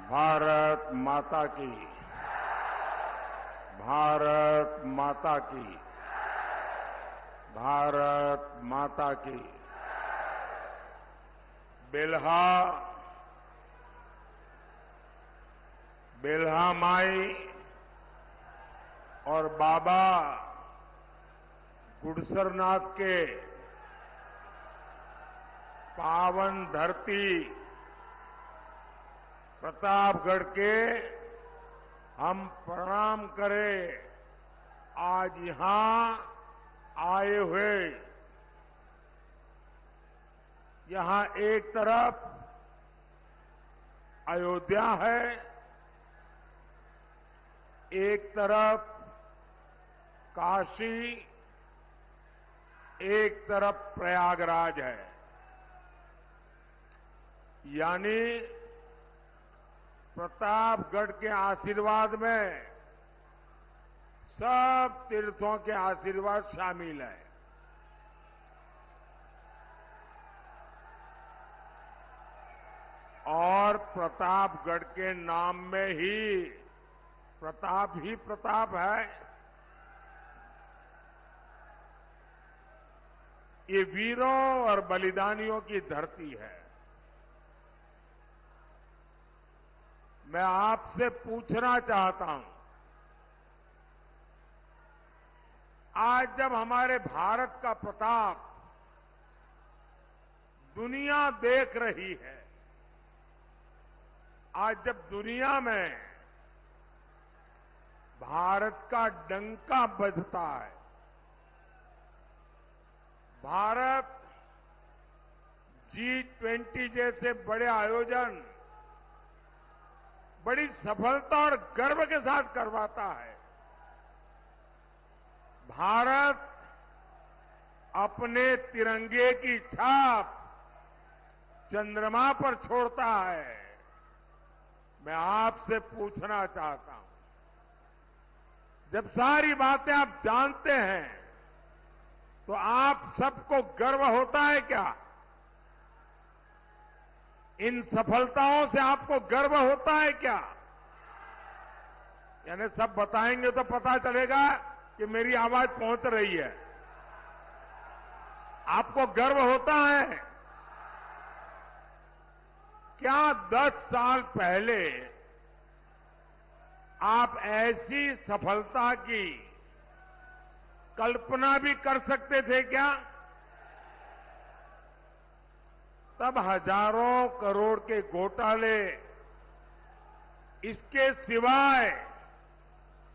भारत माता की, भारत माता की, भारत माता की। बेल्हा बेल्हा माई और बाबा गुडसरनाथ के पावन धरती प्रतापगढ़ के हम प्रणाम करें। आज यहां आए हुए, यहां एक तरफ अयोध्या है, एक तरफ काशी, एक तरफ प्रयागराज है। यानी प्रतापगढ़ के आशीर्वाद में सब तीर्थों के आशीर्वाद शामिल है। और प्रतापगढ़ के नाम में ही प्रताप है। ये वीरों और बलिदानियों की धरती है। मैं आपसे पूछना चाहता हूं, आज जब हमारे भारत का प्रताप दुनिया देख रही है, आज जब दुनिया में भारत का डंका बजता है, भारत G20 जैसे बड़े आयोजन बड़ी सफलता और गर्व के साथ करवाता है, भारत अपने तिरंगे की छाप चंद्रमा पर छोड़ता है। मैं आपसे पूछना चाहता हूं, जब सारी बातें आप जानते हैं तो आप सबको गर्व होता है क्या? इन सफलताओं से आपको गर्व होता है क्या? यानी सब बताएंगे तो पता चलेगा कि मेरी आवाज पहुंच रही है। आपको गर्व होता है क्या? 10 साल पहले आप ऐसी सफलता की कल्पना भी कर सकते थे क्या? तब हजारों करोड़ के घोटाले, इसके सिवाय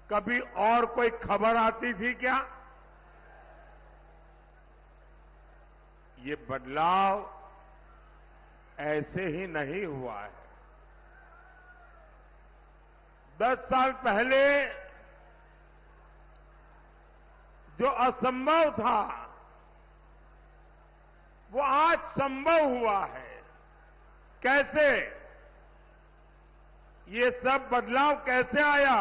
कभी और कोई खबर आती थी क्या? ये बदलाव ऐसे ही नहीं हुआ है। 10 साल पहले जो असंभव था वो आज संभव हुआ है। कैसे? ये सब बदलाव कैसे आया?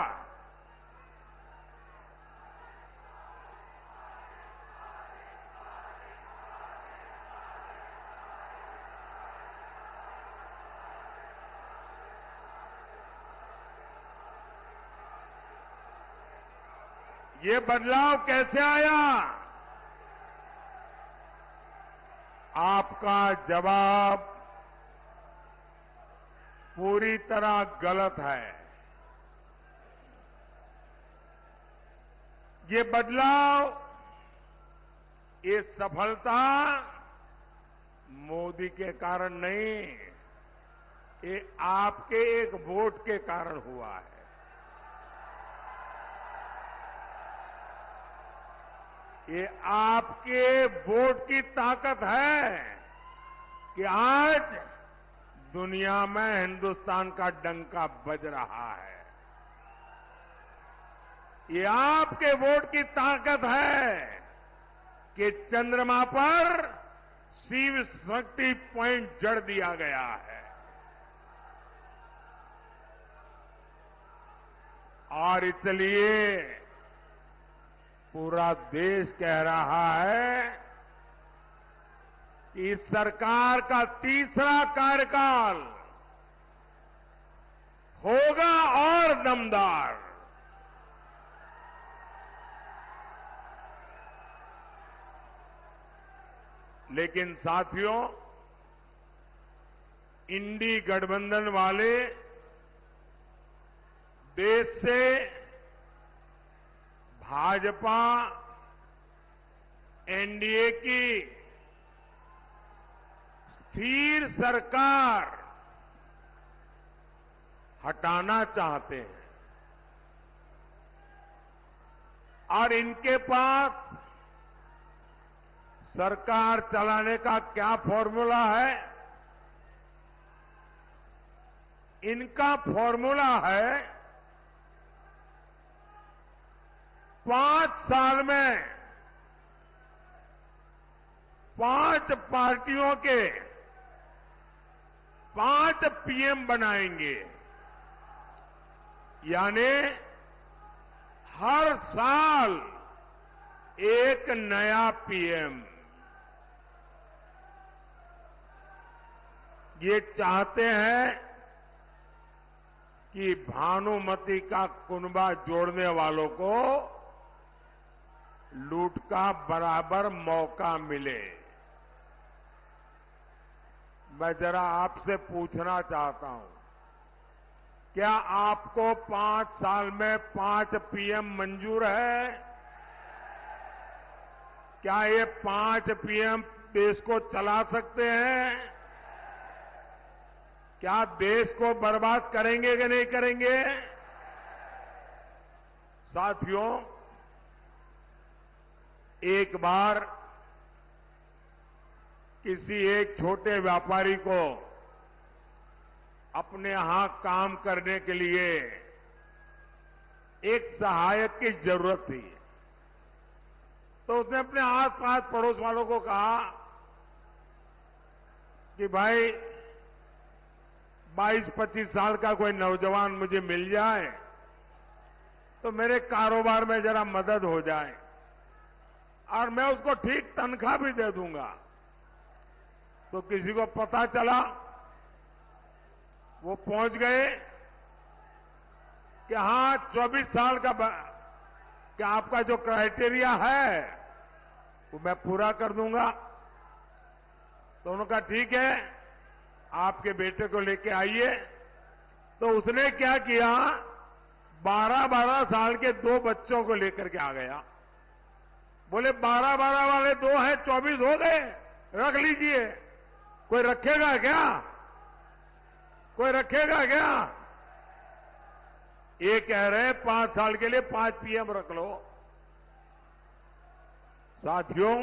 ये बदलाव कैसे आया? आपका जवाब पूरी तरह गलत है। ये बदलाव, ये सफलता मोदी के कारण नहीं, ये आपके एक वोट के कारण हुआ है। ये आपके वोट की ताकत है कि आज दुनिया में हिंदुस्तान का डंका बज रहा है। ये आपके वोट की ताकत है कि चंद्रमा पर शिव शक्ति पॉइंट जड़ दिया गया है। और इसलिए पूरा देश कह रहा है कि इस सरकार का तीसरा कार्यकाल होगा और दमदार। लेकिन साथियों, इंडी गठबंधन वाले देश से भाजपा एनडीए की स्थिर सरकार हटाना चाहते हैं और इनके पास सरकार चलाने का क्या फॉर्मूला है? इनका फॉर्मूला है 5 साल में 5 पार्टियों के 5 पीएम बनाएंगे, यानी हर साल एक नया पीएम। ये चाहते हैं कि भानुमति का कुनबा जोड़ने वालों को लूट का बराबर मौका मिले। मैं जरा आपसे पूछना चाहता हूं, क्या आपको 5 साल में 5 पीएम मंजूर है? क्या ये 5 पीएम देश को चला सकते हैं? क्या देश को बर्बाद करेंगे कि नहीं करेंगे? साथियों, एक बार किसी एक छोटे व्यापारी को अपने यहां काम करने के लिए एक सहायक की जरूरत थी, तो उसने अपने आस-पास पड़ोस वालों को कहा कि भाई 22-25 साल का कोई नौजवान मुझे मिल जाए तो मेरे कारोबार में जरा मदद हो जाए और मैं उसको ठीक तनख्वाह भी दे दूंगा। तो किसी को पता चला, वो पहुंच गए कि हां 24 साल का क्या आपका जो क्राइटेरिया है वो मैं पूरा कर दूंगा। तो उन्होंने कहा ठीक है, आपके बेटे को लेके आइए। तो उसने क्या किया, 12-12 साल के 2 बच्चों को लेकर के आ गया। बोले 12-12 वाले 2 हैं, 24 हो गए, रख लीजिए। कोई रखेगा क्या? कोई रखेगा क्या? ये कह रहे 5 साल के लिए 5 पीएम रख लो। साथियों,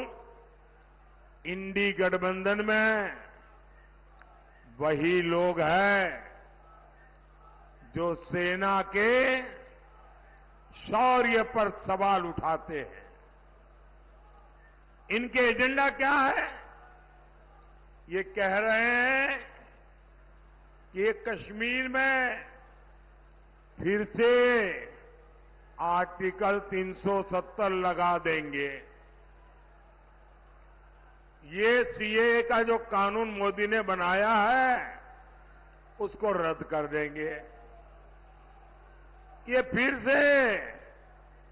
इंडी गठबंधन में वही लोग हैं जो सेना के शौर्य पर सवाल उठाते हैं। इनके एजेंडा क्या है? ये कह रहे हैं कि ये कश्मीर में फिर से आर्टिकल 370 लगा देंगे। ये सीएए का जो कानून मोदी ने बनाया है उसको रद्द कर देंगे। ये फिर से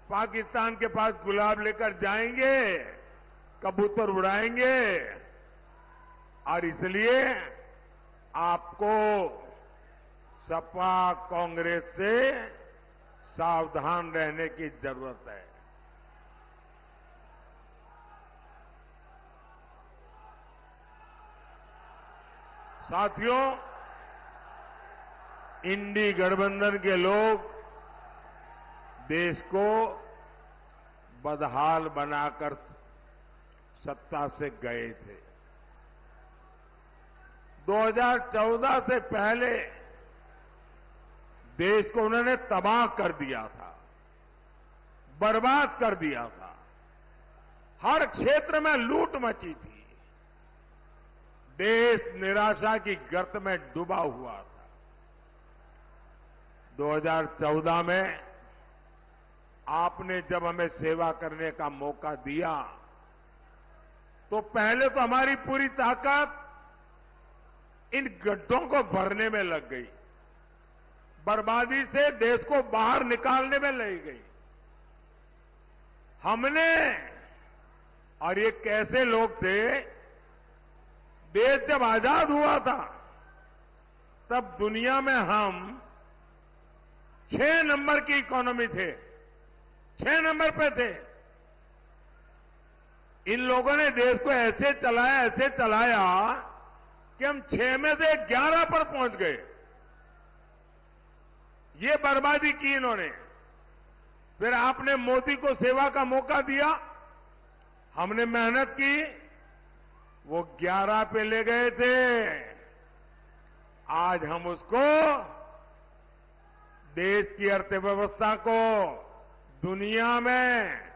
पाकिस्तान के पास गुलाब लेकर जाएंगे, कबूतर उड़ाएंगे और इसलिए आपको सपा कांग्रेस से सावधान रहने की जरूरत है। साथियों, इंडी गठबंधन के लोग देश को बदहाल बनाकर सत्ता से गए थे। 2014 से पहले देश को उन्होंने तबाह कर दिया था, बर्बाद कर दिया था। हर क्षेत्र में लूट मची थी। देश निराशा की गर्त में डूबा हुआ था। 2014 में आपने जब हमें सेवा करने का मौका दिया तो पहले तो हमारी पूरी ताकत इन गड्ढों को भरने में लग गई। बर्बादी से देश को बाहर निकालने में लगी गई। हमने, और ये कैसे लोग थे, देश जब आजाद हुआ था तब दुनिया में हम 6 नंबर की इकोनॉमी थे, 6 नंबर पे थे। इन लोगों ने देश को ऐसे चलाया कि हम 6 में से 11 पर पहुंच गए। ये बर्बादी की इन्होंने। फिर आपने मोदी को सेवा का मौका दिया, हमने मेहनत की, वो 11 पे ले गए थे। आज हम उसको, देश की अर्थव्यवस्था को दुनिया में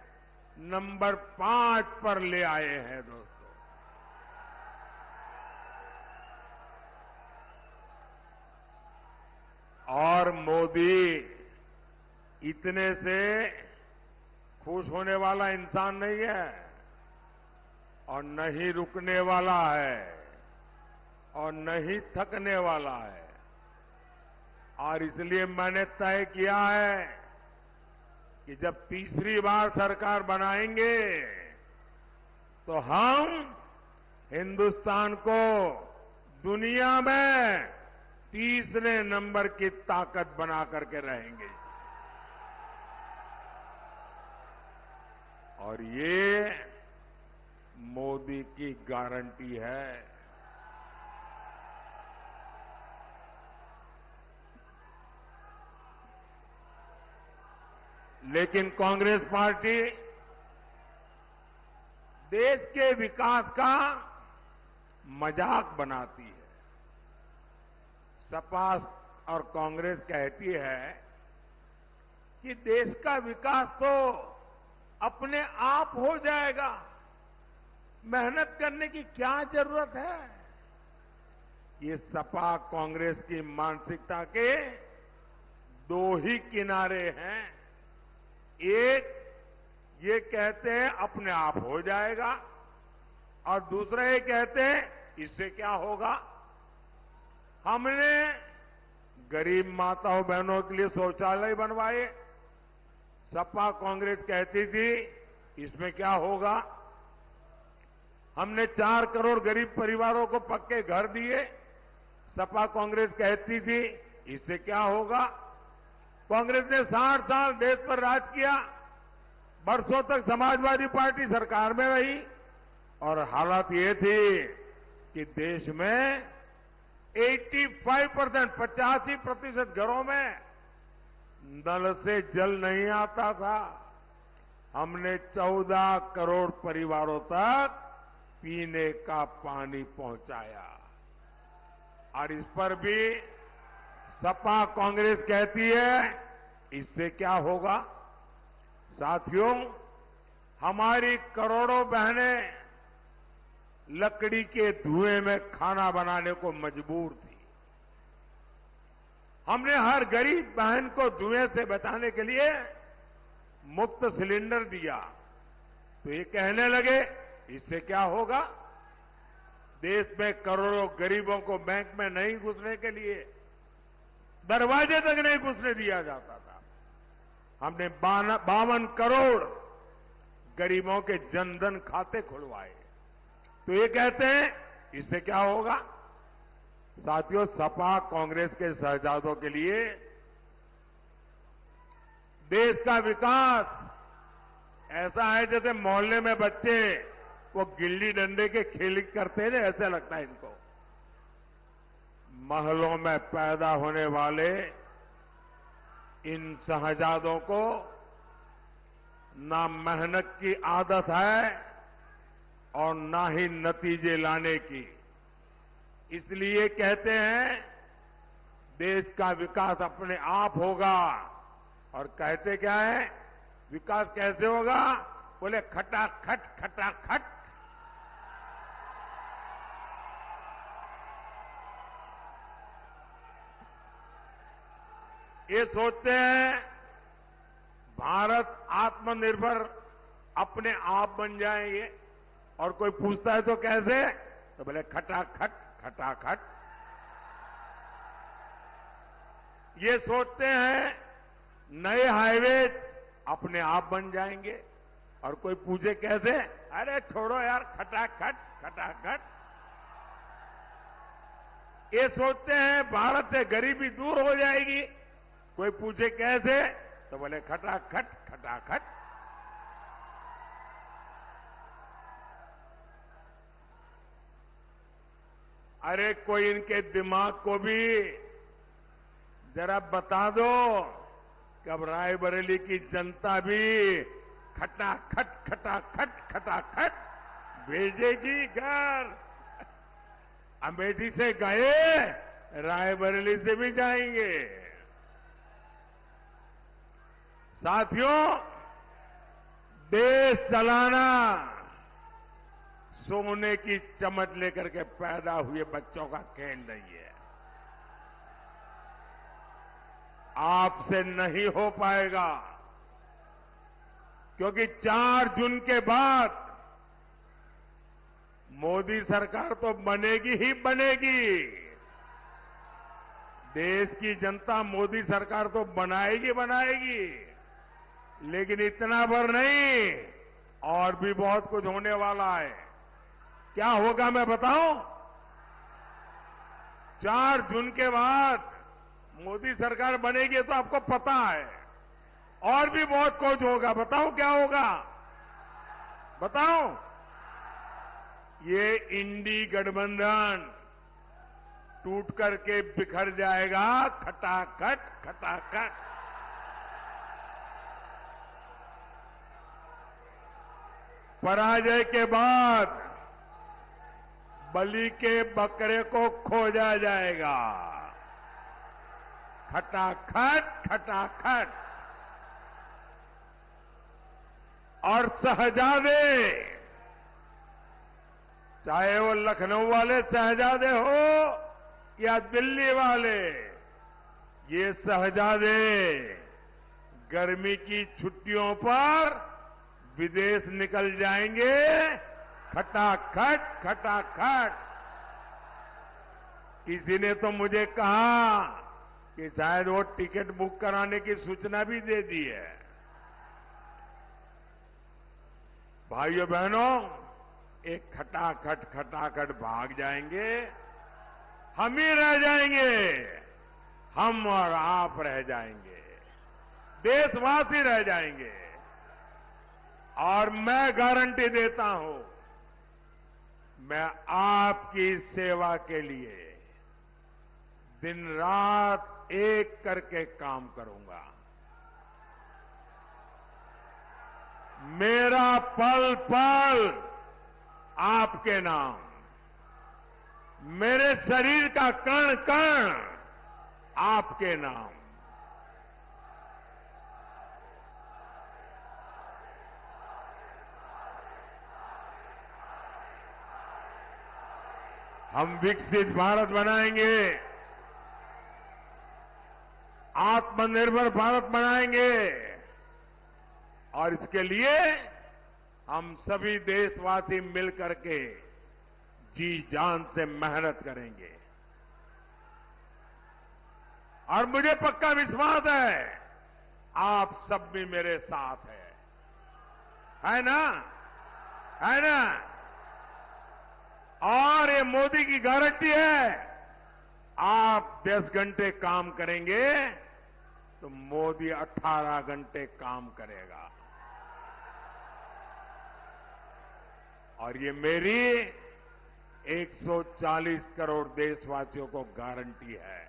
नंबर 5 पर ले आए हैं दोस्तों। और मोदी इतने से खुश होने वाला इंसान नहीं है और न ही रुकने वाला है और न ही थकने वाला है। और इसलिए मैंने तय किया है कि जब तीसरी बार सरकार बनाएंगे तो हम हिंदुस्तान को दुनिया में तीसरे नंबर की ताकत बना करके रहेंगे। और ये मोदी की गारंटी है। लेकिन कांग्रेस पार्टी देश के विकास का मजाक बनाती है। सपा और कांग्रेस कहती है कि देश का विकास तो अपने आप हो जाएगा, मेहनत करने की क्या जरूरत है। ये सपा कांग्रेस की मानसिकता के 2 ही किनारे हैं। एक, ये कहते हैं अपने आप हो जाएगा, और दूसरा ये कहते हैं इससे क्या होगा। हमने गरीब माताओं बहनों के लिए शौचालय बनवाए, सपा कांग्रेस कहती थी इसमें क्या होगा। हमने 4 करोड़ गरीब परिवारों को पक्के घर दिए, सपा कांग्रेस कहती थी इससे क्या होगा। कांग्रेस ने 60 साल देश पर राज किया, बरसों तक समाजवादी पार्टी सरकार में रही, और हालत ये थी कि देश में 85%, 85% घरों में नल से जल नहीं आता था। हमने 14 करोड़ परिवारों तक पीने का पानी पहुंचाया। और इस पर भी सपा कांग्रेस कहती है इससे क्या होगा। साथियों, हमारी करोड़ों बहनें लकड़ी के धुएं में खाना बनाने को मजबूर थी। हमने हर गरीब बहन को धुएं से बचाने के लिए मुफ्त सिलेंडर दिया। तो ये कहने लगे इससे क्या होगा। देश में करोड़ों गरीबों को बैंक में नहीं घुसने के लिए दरवाजे तक नहीं घुसने दिया जाता था। हमने 52 करोड़ गरीबों के जनधन खाते खुलवाए। तो ये कहते हैं इससे क्या होगा। साथियों, सपा कांग्रेस के शहजादों के लिए देश का विकास ऐसा है जैसे मोहल्ले में बच्चे वो गिल्ली डंडे के खेल करते हैं, ऐसा लगता है इनको। महलों में पैदा होने वाले इन शहजादों को ना मेहनत की आदत है और ना ही नतीजे लाने की। इसलिए कहते हैं देश का विकास अपने आप होगा। और कहते क्या है, विकास कैसे होगा। बोले खटाखट खटाखट। ये सोचते हैं भारत आत्मनिर्भर अपने आप बन जाएंगे, और कोई पूछता है तो कैसे, तो बोले खटाखट खटाखट। ये सोचते हैं नए हाईवे अपने आप बन जाएंगे और कोई पूछे कैसे, अरे छोड़ो यार, खटाखट खटाखट। ये सोचते हैं भारत से गरीबी दूर हो जाएगी, कोई पूछे कैसे, तो बोले खटाखट खटाखट। अरे कोई इनके दिमाग को भी जरा बता दो कि अब रायबरेली की जनता भी खटाखट खटाखट खटाखट भेजेगी घर। अमेठी से गए, रायबरेली से भी जाएंगे। साथियों, देश चलाना सोने की चमच लेकर के पैदा हुए बच्चों का खेल नहीं है। आपसे नहीं हो पाएगा, क्योंकि 4 जून के बाद मोदी सरकार तो बनेगी ही बनेगी। देश की जनता मोदी सरकार तो बनाएगी बनाएगी, लेकिन इतना भर नहीं, और भी बहुत कुछ होने वाला है। क्या होगा मैं बताऊं? 4 जून के बाद मोदी सरकार बनेगी तो आपको पता है, और भी बहुत कुछ होगा। बताऊं क्या होगा? बताऊं? ये इंडी गठबंधन टूट करके बिखर जाएगा, खटाखट खटाखट। पराजय के बाद बलि के बकरे को खोजा जाएगा, खटाखट खटाखट। और शहजादे, चाहे वो लखनऊ वाले शहजादे हो या दिल्ली वाले, ये शहजादे गर्मी की छुट्टियों पर विदेश निकल जाएंगे, खटाखट खटाखट। किसी ने तो मुझे कहा कि शायद वो टिकट बुक कराने की सूचना भी दे दी है। भाइयों बहनों, एक खटाखट खटाखट भाग जाएंगे, हम ही रह जाएंगे, हम और आप रह जाएंगे, देशवासी रह जाएंगे। और मैं गारंटी देता हूं, मैं आपकी सेवा के लिए दिन रात एक करके काम करूंगा। मेरा पल पल आपके नाम, मेरे शरीर का कण कण आपके नाम। हम विकसित भारत बनाएंगे, आत्मनिर्भर भारत बनाएंगे, और इसके लिए हम सभी देशवासी मिलकर के जी जान से मेहनत करेंगे। और मुझे पक्का विश्वास है, आप सब भी मेरे साथ है ना? है ना? और ये मोदी की गारंटी है, आप 10 घंटे काम करेंगे तो मोदी 18 घंटे काम करेगा। और ये मेरी 140 करोड़ देशवासियों को गारंटी है।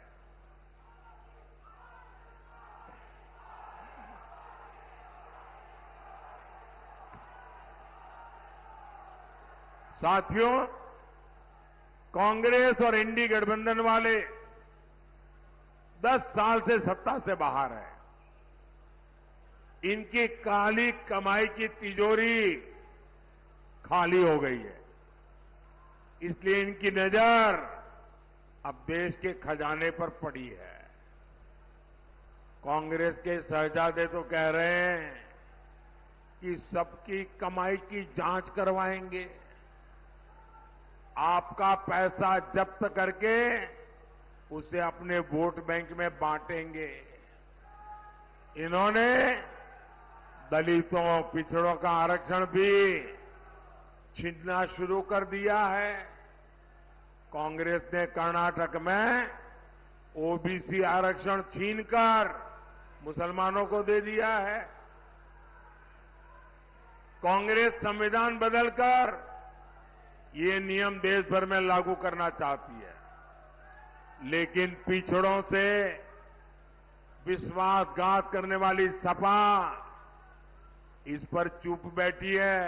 साथियों, कांग्रेस और इंडी गठबंधन वाले 10 साल से सत्ता से बाहर है। इनकी काली कमाई की तिजोरी खाली हो गई है, इसलिए इनकी नजर अब देश के खजाने पर पड़ी है। कांग्रेस के शहजादे तो कह रहे हैं कि सबकी कमाई की जांच करवाएंगे, आपका पैसा जब्त करके उसे अपने वोट बैंक में बांटेंगे। इन्होंने दलितों, पिछड़ों का आरक्षण भी छीनना शुरू कर दिया है। कांग्रेस ने कर्नाटक में ओबीसी आरक्षण छीनकर मुसलमानों को दे दिया है। कांग्रेस संविधान बदलकर ये नियम देश भर में लागू करना चाहती है, लेकिन पिछड़ों से विश्वासघात करने वाली सपा इस पर चुप बैठी है,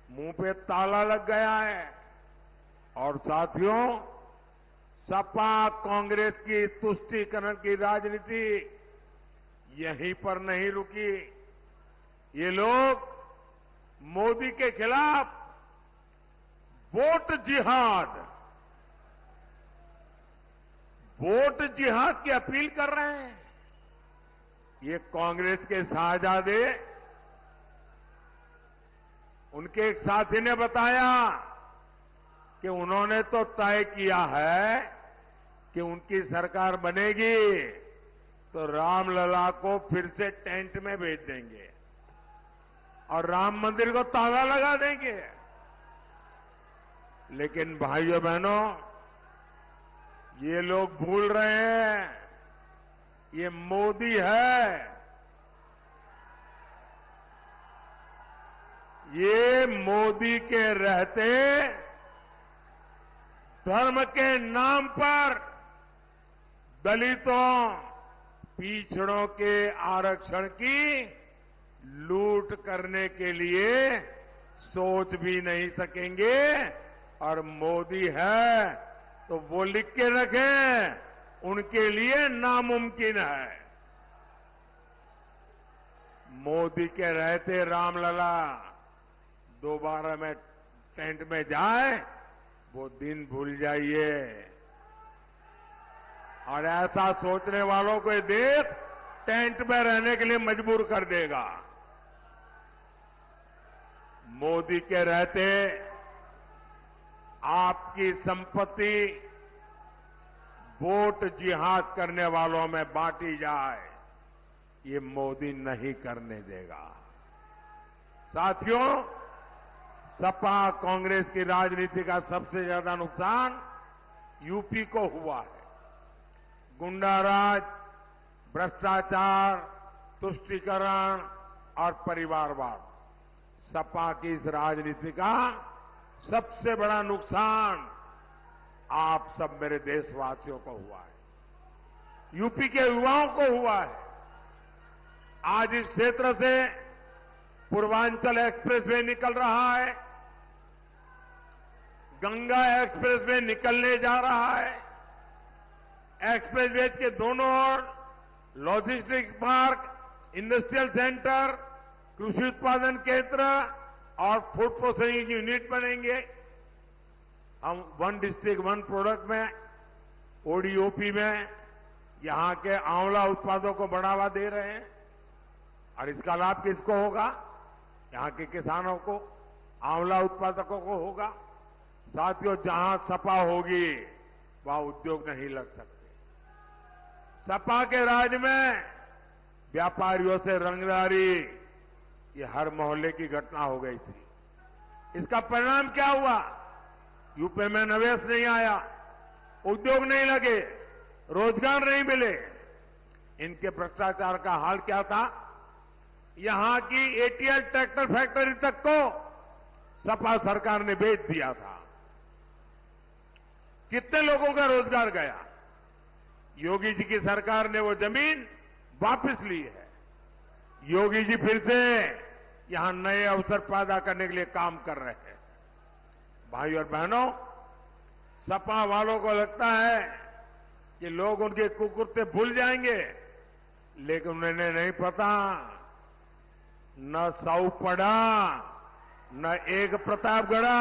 मुंह पे ताला लग गया है। और साथियों, सपा कांग्रेस की तुष्टीकरण की राजनीति यहीं पर नहीं रुकी। ये लोग मोदी के खिलाफ वोट जिहाद की अपील कर रहे हैं। ये कांग्रेस के शाहजादे, उनके एक साथी ने बताया कि उन्होंने तो तय किया है कि उनकी सरकार बनेगी तो रामलला को फिर से टेंट में भेज देंगे और राम मंदिर को ताला लगा देंगे। लेकिन भाइयों बहनों, ये लोग भूल रहे हैं, ये मोदी है। ये मोदी के रहते धर्म के नाम पर दलितों, पिछड़ों के आरक्षण की लूट करने के लिए सोच भी नहीं सकेंगे। और मोदी है तो वो लिख के रखें, उनके लिए नामुमकिन है। मोदी के रहते रामलला दोबारा में टेंट में जाए, वो दिन भूल जाइए। और ऐसा सोचने वालों को ये देश टेंट में रहने के लिए मजबूर कर देगा। मोदी के रहते आपकी संपत्ति वोट जिहाद करने वालों में बांटी जाए, ये मोदी नहीं करने देगा। साथियों, सपा कांग्रेस की राजनीति का सबसे ज्यादा नुकसान यूपी को हुआ है। गुंडाराज, भ्रष्टाचार, तुष्टीकरण और परिवारवाद, सपा की इस राजनीति का सबसे बड़ा नुकसान आप सब मेरे देशवासियों को हुआ है, यूपी के युवाओं को हुआ है। आज इस क्षेत्र से पूर्वांचल एक्सप्रेसवे निकल रहा है, गंगा एक्सप्रेसवे निकलने जा रहा है। एक्सप्रेसवे के दोनों ओर लॉजिस्टिक्स पार्क, इंडस्ट्रियल सेंटर, कृषि उत्पादन केंद्र और फूड प्रोसेसिंग यूनिट बनेंगे। हम वन डिस्ट्रिक्ट वन प्रोडक्ट में, ओडीओपी में यहां के आंवला उत्पादों को बढ़ावा दे रहे हैं। और इसका लाभ किसको होगा? यहां के किसानों को, आंवला उत्पादकों को होगा। साथियों, जहां सपा होगी वहां उद्योग नहीं लग सकते। सपा के राज में व्यापारियों से रंगदारी, ये हर मोहल्ले की घटना हो गई थी। इसका परिणाम क्या हुआ? यूपी में निवेश नहीं आया, उद्योग नहीं लगे, रोजगार नहीं मिले। इनके भ्रष्टाचार का हाल क्या था? यहां की एटीएल ट्रैक्टर फैक्ट्री तक को सपा सरकार ने बेच दिया था। कितने लोगों का रोजगार गया? योगी जी की सरकार ने वो जमीन वापस ली है। योगी जी फिर से यहां नए अवसर पैदा करने के लिए काम कर रहे हैं। भाई और बहनों, सपा वालों को लगता है कि लोग उनके कुकुरते भूल जाएंगे, लेकिन उन्हें नहीं पता, न साउ पड़ा न एक प्रतापगढ़ा।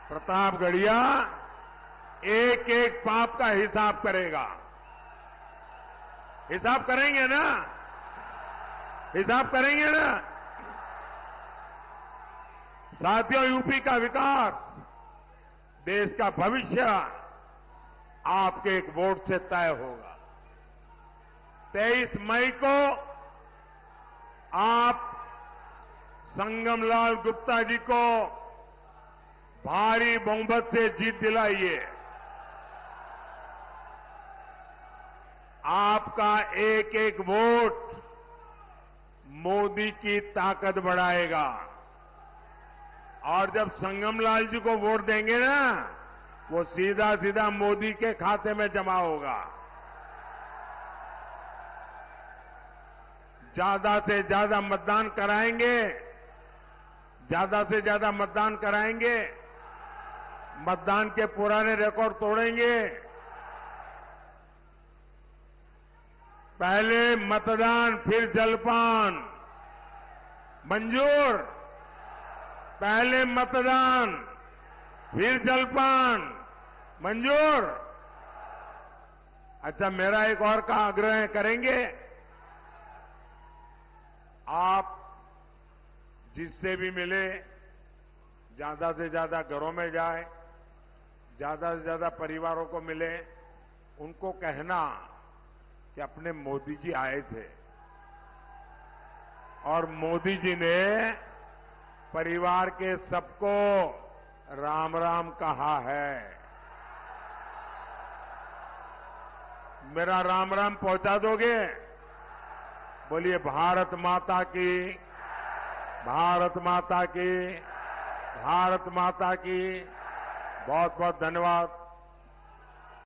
प्रतापगढ़िया एक एक पाप का हिसाब करेगा। हिसाब करेंगे ना? हिसाब करेंगे ना? साथियों, यूपी का विकास देश का भविष्य आपके एक वोट से तय होगा। 23 मई को आप संगमलाल गुप्ता जी को भारी बहुमत से जीत दिलाइए। आपका एक एक वोट मोदी की ताकत बढ़ाएगा और जब संगमलाल जी को वोट देंगे ना, वो सीधा सीधा मोदी के खाते में जमा होगा। ज्यादा से ज्यादा मतदान कराएंगे, ज्यादा से ज्यादा मतदान कराएंगे, मतदान के पुराने रिकॉर्ड तोड़ेंगे। पहले मतदान फिर जलपान मंजूर। पहले मतदान फिर जलपान मंजूर। अच्छा, मेरा एक और का आग्रह करेंगे, आप जिससे भी मिले ज्यादा से ज्यादा घरों में जाए, ज्यादा से ज्यादा परिवारों को मिले, उनको कहना कि अपने मोदी जी आए थे और मोदी जी ने परिवार के सबको राम राम कहा है। मेरा राम राम पहुंचा दोगे? बोलिए भारत माता की, भारत माता की, भारत माता की। बहुत बहुत धन्यवाद।